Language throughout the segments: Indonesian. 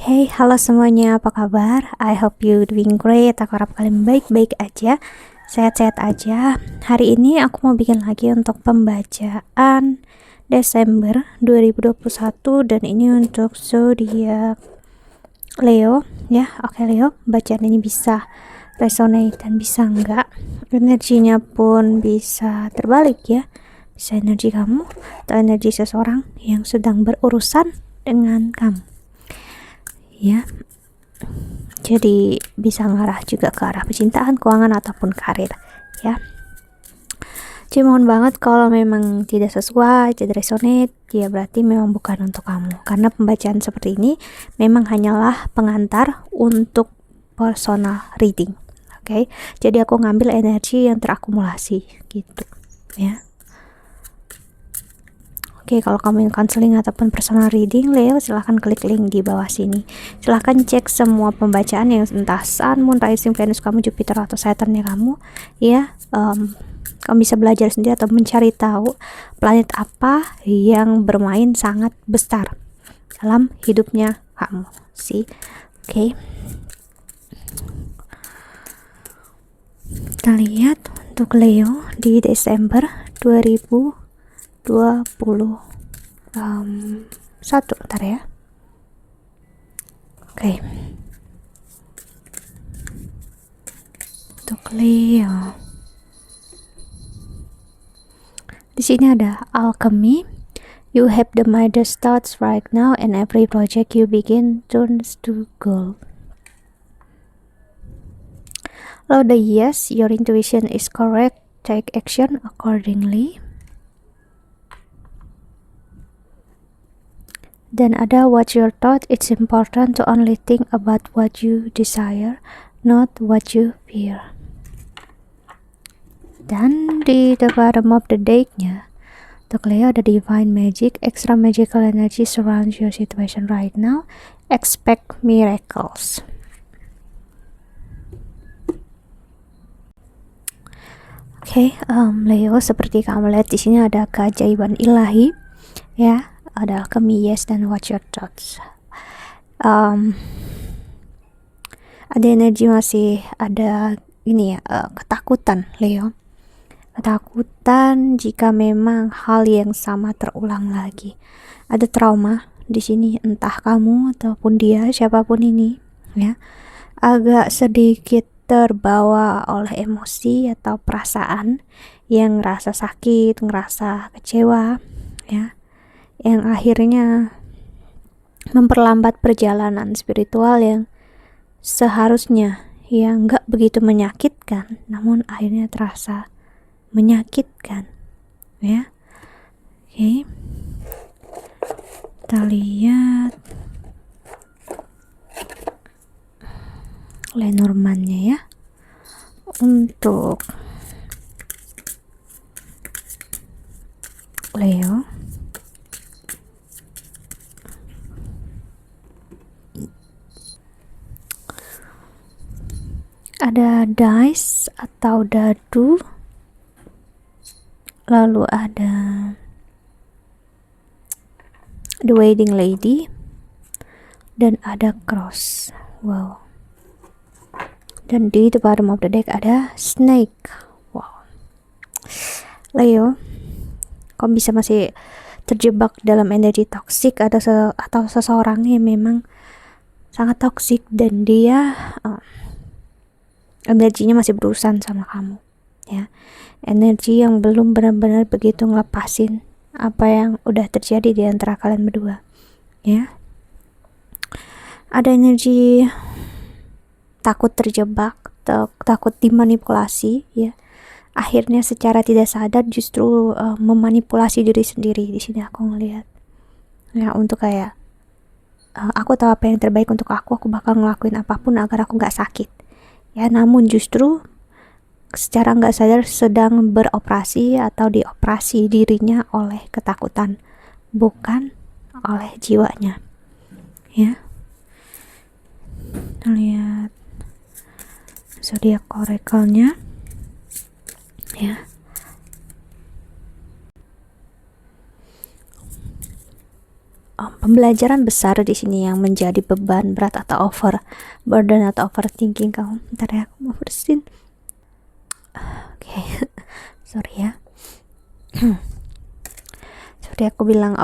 Hey, halo semuanya, apa kabar? I hope you doing great. Aku harap kalian baik-baik aja, sehat-sehat aja. Hari ini aku mau bikin lagi untuk pembacaan Desember 2021 dan ini untuk zodiak Leo ya. Oke Leo, bacaan ini bisa resonate dan bisa enggak. Energinya pun bisa terbalik ya. Bisa energi kamu atau energi seseorang yang sedang berurusan dengan kamu. Ya, jadi bisa ngarah juga ke arah percintaan, keuangan ataupun karir ya. Jadi mohon banget kalau memang tidak sesuai, tidak resonate, ya berarti memang bukan untuk kamu, karena pembacaan seperti ini memang hanyalah pengantar untuk personal reading. Oke, jadi aku ngambil energi yang terakumulasi gitu ya. Oke, kalau kamu ingin counseling ataupun personal reading, Leo, silahkan klik link di bawah sini. Silahkan cek semua pembacaan yang entah Sun, Moon, Rising, Venus kamu, Jupiter atau Saturnnya kamu, ya. Kamu bisa belajar sendiri atau mencari tahu planet apa yang bermain sangat besar dalam hidupnya kamu, sih. Oke. Kita lihat untuk Leo di Desember 2021, bentar ya. Oke. Untuk Leo, di sini ada alchemy. You have the Midas starts right now and every project you begin turns to gold. Lalu the yes, your intuition is correct, take action accordingly. Dan ada watch your thought, it's important to only think about what you desire, not what you fear. Dan di the bottom of the deck-nya, untuk Leo ada divine magic, extra magical energy surrounds your situation right now, expect miracles. Oke, Leo, seperti kamu lihat di sini ada keajaiban ilahi, ya. Ada alchemy, yes, dan watch your thoughts. Ada energi masih ada ini ya, ketakutan Leo. Ketakutan jika memang hal yang sama terulang lagi. Ada trauma di sini, entah kamu ataupun dia, siapapun ini, ya. Agak sedikit terbawa oleh emosi atau perasaan yang ngerasa sakit, ngerasa kecewa, ya. Yang akhirnya memperlambat perjalanan spiritual yang seharusnya yang nggak begitu menyakitkan, namun akhirnya terasa menyakitkan, ya. Oke, kita lihat Lenormand-nya ya. Untuk Leo, ada dice atau dadu, lalu ada the wedding lady, dan ada cross. Wow. Dan di the bottom of the deck ada snake. Wow. Leo, kok bisa masih terjebak dalam energi toksik atau seseorang yang memang sangat toksik dan dia energinya masih berurusan sama kamu, ya. Energi yang belum benar-benar begitu ngelepasin apa yang udah terjadi di antara kalian berdua, ya. Ada energi takut terjebak, takut dimanipulasi, ya. Akhirnya secara tidak sadar justru memanipulasi diri sendiri. Di sini aku ngelihat, ya, untuk kayak aku tahu apa yang terbaik untuk aku bakal ngelakuin apapun agar aku nggak sakit, ya. Namun justru secara nggak sadar sedang beroperasi atau dioperasi dirinya oleh ketakutan, bukan oleh jiwanya, ya. Kita lihat zodiak oracle-nya, ya. pembelajaran besar di sini yang menjadi beban berat atau burden atau overthinking kamu. Bentar ya, aku mau bersihin. Oke. Sorry ya. Seperti aku bilang,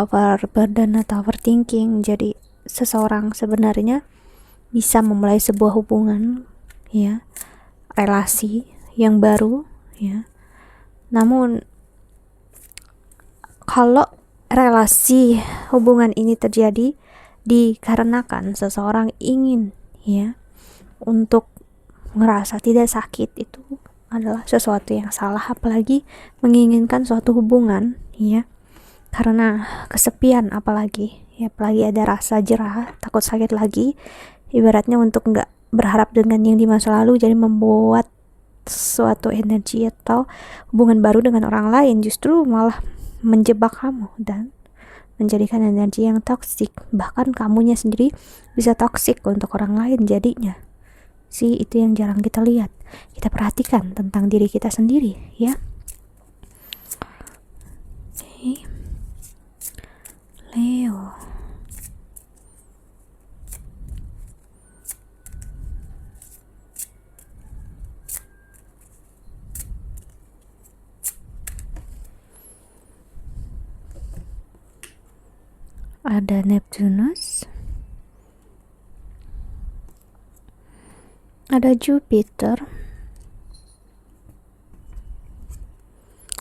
burden atau overthinking. Jadi seseorang sebenarnya bisa memulai sebuah hubungan, ya, relasi yang baru, ya. Namun kalau relasi hubungan ini terjadi dikarenakan seseorang ingin, ya, untuk ngerasa tidak sakit, itu adalah sesuatu yang salah. Apalagi menginginkan suatu hubungan, ya, karena kesepian, apalagi ada rasa jerah, takut sakit lagi, ibaratnya untuk nggak berharap dengan yang di masa lalu, jadi membuat suatu energi atau hubungan baru dengan orang lain justru malah menjebak kamu dan menjadikan energi yang toksik. Bahkan kamunya sendiri bisa toksik untuk orang lain jadinya. Itu yang jarang kita lihat. Kita perhatikan tentang diri kita sendiri, ya. Oke. Leo. Ada Neptunus, ada Jupiter,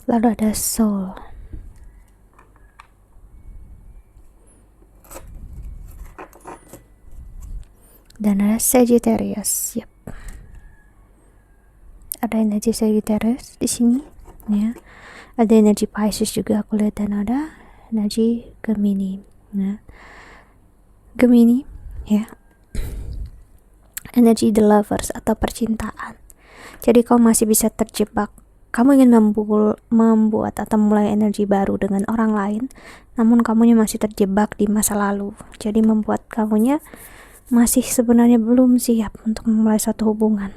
lalu ada Sol, dan ada Sagittarius. Yep. Ada energi Sagittarius di sini, ya. Ada energi Pisces juga aku lihat, dan ada energi Gemini. Nah, Gemini, ya, energi the lovers atau percintaan. Jadi kau masih bisa terjebak. Kamu ingin membuat atau mulai energi baru dengan orang lain, namun kamunya masih terjebak di masa lalu. Jadi membuat kamunya masih sebenarnya belum siap untuk memulai suatu hubungan,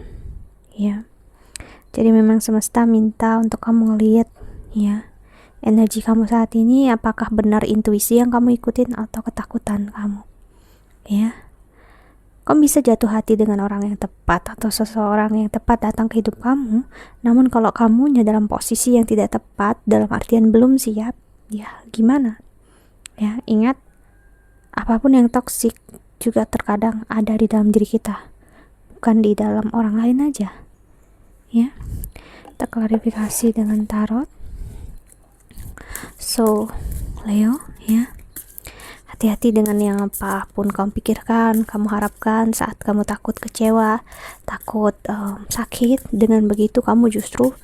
ya. Jadi memang semesta minta untuk kamu ngelihat, ya, energi kamu saat ini, apakah benar intuisi yang kamu ikutin atau ketakutan kamu, ya. Kamu bisa jatuh hati dengan orang yang tepat atau seseorang yang tepat datang ke hidup kamu, namun kalau kamunya dalam posisi yang tidak tepat, dalam artian belum siap, ya gimana, ya. Ingat, apapun yang toksik juga terkadang ada di dalam diri kita, bukan di dalam orang lain aja, ya. Kita klarifikasi dengan tarot. So, Leo, ya, hati-hati dengan yang apapun kamu pikirkan, kamu harapkan saat kamu takut kecewa, takut sakit. Dengan begitu kamu justru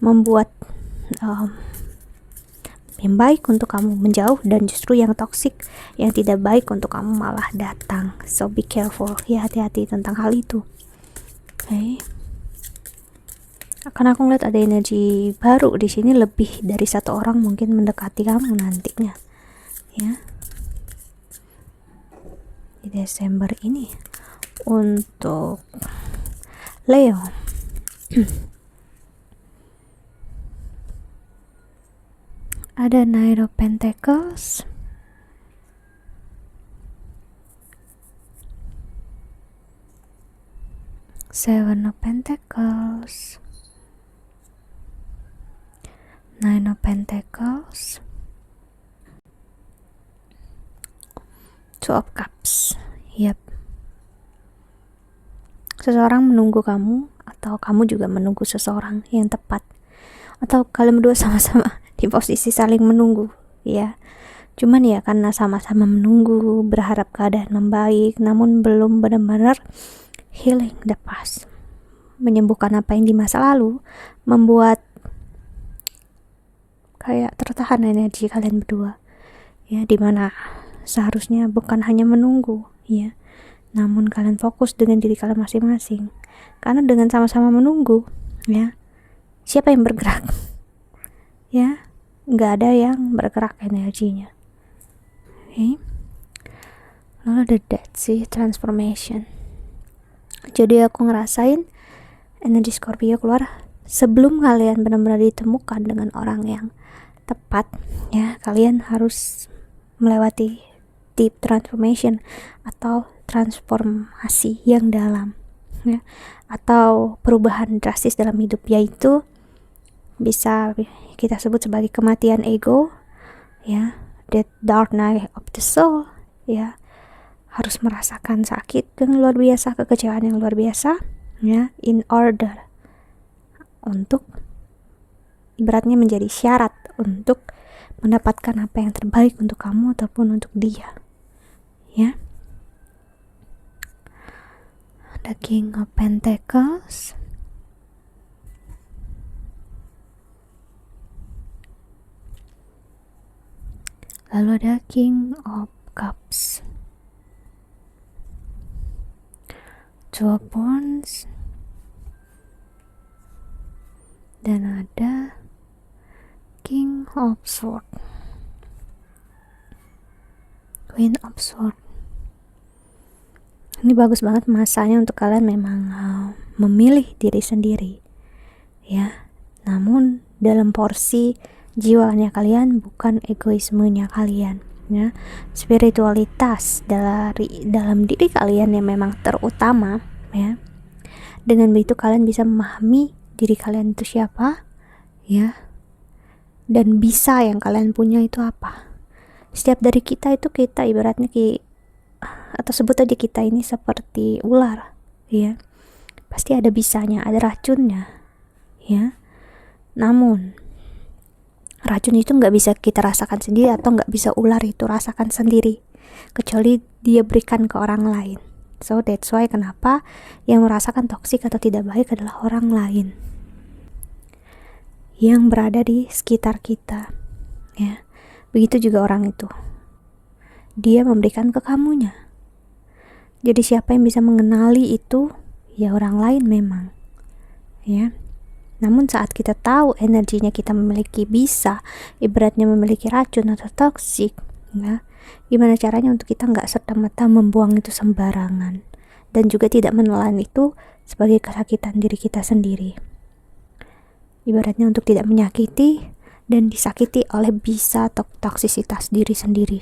membuat yang baik untuk kamu menjauh, dan justru yang toksik, yang tidak baik untuk kamu malah datang. So be careful, ya, hati-hati tentang hal itu. Oke. Karena aku ngeliat ada energi baru di sini, lebih dari satu orang mungkin mendekati kamu nantinya, ya, di Desember ini. Untuk Leo, ada Knight of Pentacles, Seven of Pentacles, Nine of Pentacles, Two of Cups. Yap. Seseorang menunggu kamu, atau kamu juga menunggu seseorang yang tepat, atau kalian berdua sama-sama di posisi saling menunggu, ya. Cuman ya karena sama-sama menunggu, berharap keadaan membaik, namun belum benar-benar healing the past, menyembuhkan apa yang di masa lalu, membuat kayak tertahan energi kalian berdua, ya, dimana seharusnya bukan hanya menunggu, ya, namun kalian fokus dengan diri kalian masing-masing. Karena dengan sama-sama menunggu, ya, siapa yang bergerak? Ya, nggak ada yang bergerak energinya. Okay. Lalu ada Dead Sea Transformation. Jadi aku ngerasain energi Scorpio keluar sebelum kalian benar-benar ditemukan dengan orang yang tepat, ya. Kalian harus melewati deep transformation atau transformasi yang dalam, ya, atau perubahan drastis dalam hidup, yaitu bisa kita sebut sebagai kematian ego, ya, the dark night of the soul, ya, harus merasakan sakit yang luar biasa, kekecewaan yang luar biasa, ya, in order untuk ibaratnya menjadi syarat untuk mendapatkan apa yang terbaik untuk kamu ataupun untuk dia, ya. The King of Pentacles, lalu ada King of Cups, Two of Wands, dan ada King of Swords, Queen of Swords. Ini bagus banget masanya untuk kalian memang memilih diri sendiri, ya. Namun dalam porsi jiwanya kalian, bukan egoismenya kalian, ya. Spiritualitas dalam diri kalian yang memang terutama, ya. Dengan begitu kalian bisa memahami diri kalian itu siapa, ya, dan bisa yang kalian punya itu apa. Setiap dari kita itu, kita ibaratnya atau sebut aja kita ini seperti ular, ya, pasti ada bisanya, ada racunnya, ya. Namun racun itu nggak bisa kita rasakan sendiri, atau nggak bisa ular itu rasakan sendiri, kecuali dia berikan ke orang lain. So that's why kenapa yang merasakan toksik atau tidak baik adalah orang lain yang berada di sekitar kita, ya. Begitu juga orang itu, dia memberikan ke kamunya. Jadi siapa yang bisa mengenali itu? Ya orang lain memang, ya. Namun saat kita tahu energinya kita memiliki, bisa ibaratnya memiliki racun atau toksik, ya, gimana caranya untuk kita nggak serta-merta membuang itu sembarangan, dan juga tidak menelan itu sebagai kesakitan diri kita sendiri. Ibaratnya untuk tidak menyakiti dan disakiti oleh bisa toksisitas diri sendiri.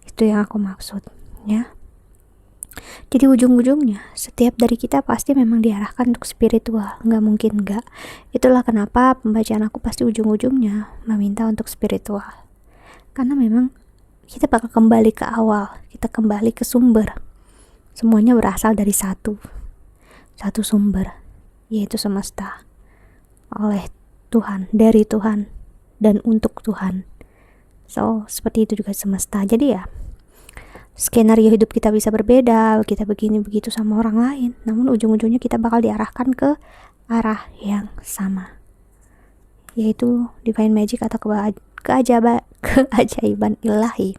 Itu yang aku maksud, ya. Jadi ujung-ujungnya setiap dari kita pasti memang diarahkan untuk spiritual, nggak mungkin nggak. Itulah kenapa pembacaan aku pasti ujung-ujungnya meminta untuk spiritual, karena memang kita bakal kembali ke awal, kita kembali ke sumber. Semuanya berasal dari satu sumber, yaitu semesta, oleh Tuhan, dari Tuhan, dan untuk Tuhan. So seperti itu juga semesta. Jadi ya, skenario hidup kita bisa berbeda, kita begini begitu sama orang lain, namun ujung-ujungnya kita bakal diarahkan ke arah yang sama, yaitu divine magic atau keajaiban ilahi.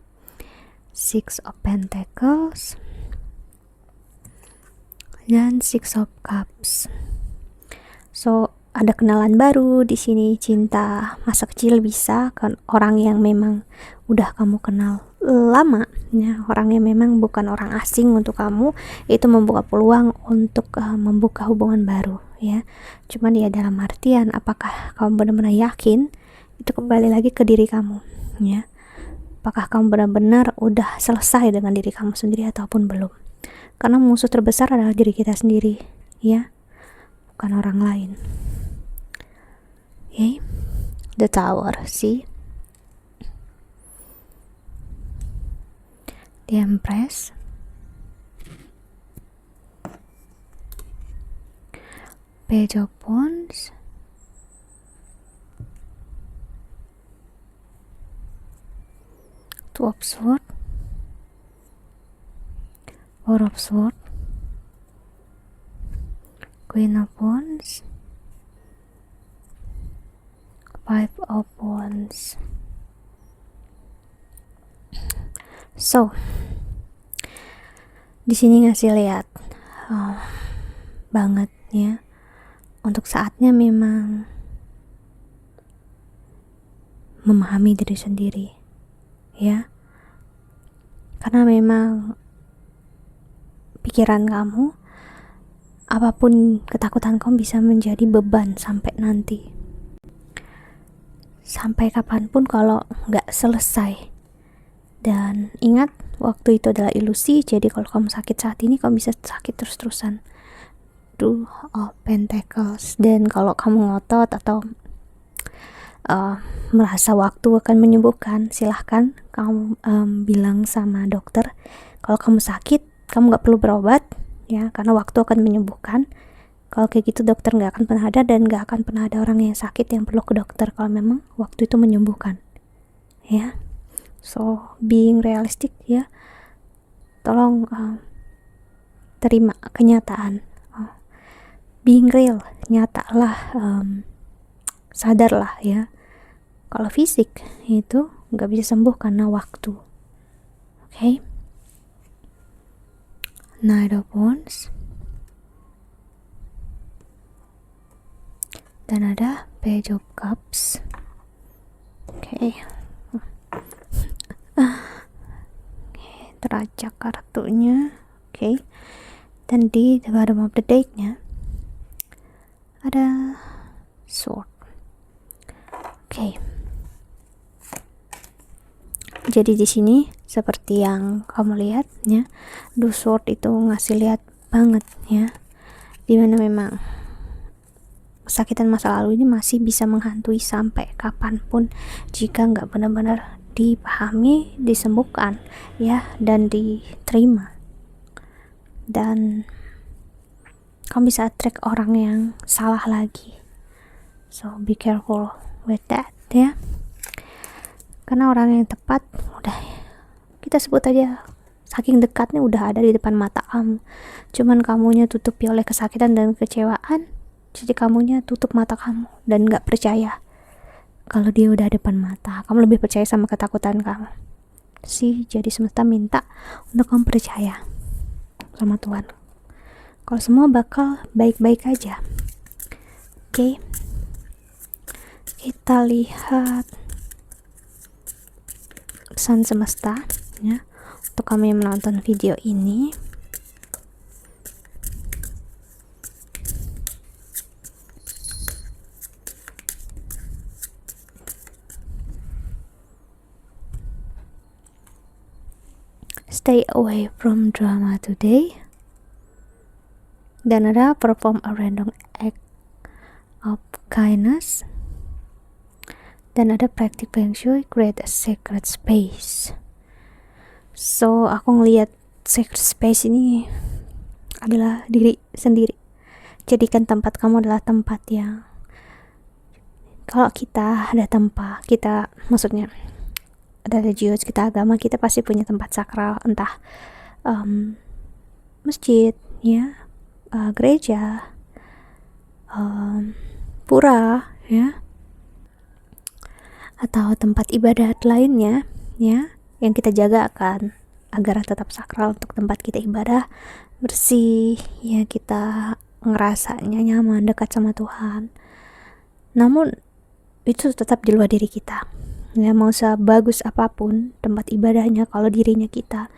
Six of Pentacles dan Six of Cups. So ada kenalan baru di sini, cinta masa kecil bisa kan, orang yang memang udah kamu kenal lama, ya, orang yang memang bukan orang asing untuk kamu, itu membuka peluang untuk membuka hubungan baru, ya. Cuman ya dalam artian apakah kamu benar-benar yakin, itu kembali lagi ke diri kamu, ya. Apakah kamu benar-benar udah selesai dengan diri kamu sendiri ataupun belum? Karena musuh terbesar adalah diri kita sendiri, ya, bukan orang lain. Okay, the Tower, see, the Empress, Page of Wands, Two of Swords, Four of Swords, Queen of Wands, Five of Wands. So di sini ngasih lihat banget, ya, untuk saatnya memang memahami diri sendiri, ya. Karena memang pikiran kamu, apapun ketakutan kamu bisa menjadi beban sampai nanti, sampai kapanpun kalau nggak selesai, Dan ingat, waktu itu adalah ilusi. Jadi kalau kamu sakit saat ini, kamu bisa sakit terus-terusan. Two of Pentacles. Dan kalau kamu ngotot atau merasa waktu akan menyembuhkan, silahkan kamu bilang sama dokter kalau kamu sakit, kamu gak perlu berobat ya, karena waktu akan menyembuhkan. Kalau kayak gitu dokter gak akan pernah ada, dan gak akan pernah ada orang yang sakit yang perlu ke dokter kalau memang waktu itu menyembuhkan ya. So being realistic ya, tolong terima kenyataan, being real, nyatalah, sadarlah ya, kalau fisik itu nggak bisa sembuh karena waktu. Okay? Knight of Wands, dan ada Page of Cups. Okay. Teracak kartunya. Okay. Dan di the bottom of the deck-nya ada Sword. Okay. Jadi di sini seperti yang kamu lihat ya, The Sword itu ngasih lihat banget ya, dimana memang kesakitan masa lalu ini masih bisa menghantui sampai kapanpun jika nggak benar-benar dipahami, disembuhkan ya, dan diterima. Dan kamu bisa attract orang yang salah lagi. So be careful with that ya. Karena orang yang tepat udah, kita sebut aja saking dekatnya, udah ada di depan mata kamu. Cuman kamunya tutupi oleh kesakitan dan kecewaan. Jadi kamunya tutup mata kamu dan gak percaya kalau dia udah depan mata. Kamu lebih percaya sama ketakutan kamu. Jadi semesta minta untuk kamu percaya sama Tuhan kalau semua bakal baik-baik aja. Oke. Kita lihat pesan semesta ya untuk kamu yang menonton video ini. Stay away from drama today. Dan ada perform a random act of kindness. Dan ada practice feng shui, create a sacred space. So aku ngelihat sacred space ini adalah diri sendiri. Jadikan tempat kamu adalah tempat yang, kalau kita ada tempat, kita maksudnya ada religius, kita agama, kita pasti punya tempat sakral, entah masjid ya, gereja, pura ya, atau tempat ibadat lainnya ya, yang kita jaga agar tetap sakral untuk tempat kita ibadah, bersih ya, kita ngerasanya nyaman dekat sama Tuhan. Namun itu tetap di luar diri kita ya. Mau sebagus apapun tempat ibadahnya, kalau dirinya kita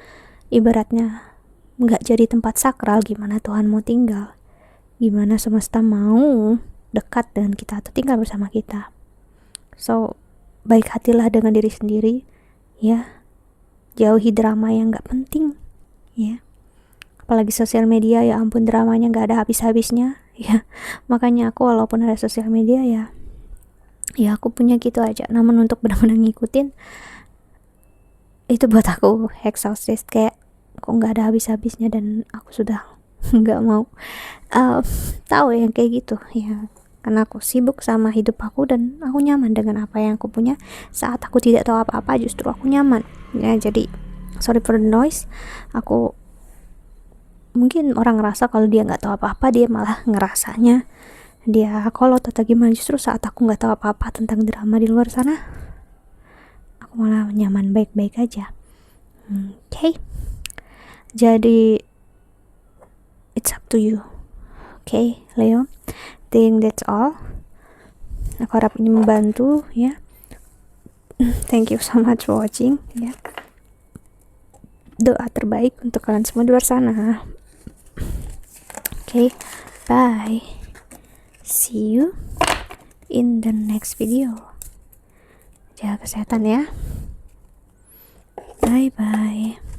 ibaratnya nggak jadi tempat sakral, gimana Tuhan mau tinggal, gimana semesta mau dekat dengan kita atau tinggal bersama kita. So baik hatilah dengan diri sendiri ya, jauhi drama yang nggak penting ya, apalagi sosial media, ya ampun dramanya nggak ada habis-habisnya ya. Makanya aku walaupun ada sosial media ya aku punya gitu aja, namun untuk benar-benar ngikutin itu buat aku exhausted, kayak kok nggak ada habis-habisnya, dan aku sudah nggak mau tahu yang kayak gitu ya, karena aku sibuk sama hidup aku dan aku nyaman dengan apa yang aku punya. Saat aku tidak tahu apa-apa justru aku nyaman ya. Jadi sorry for the noise, aku mungkin orang ngerasa kalau dia nggak tahu apa-apa, dia malah ngerasanya dia kolot atau gimana. Justru saat aku nggak tahu apa-apa tentang drama di luar sana, aku malah nyaman, baik-baik aja. Okay. Jadi it's up to you. Okay, Leo, think that's all. Aku harap ini membantu ya. Thank you so much for watching ya. Doa terbaik untuk kalian semua di luar sana. Okay, bye. See you in the next video. Jaga kesehatan ya. Bye. Bye bye.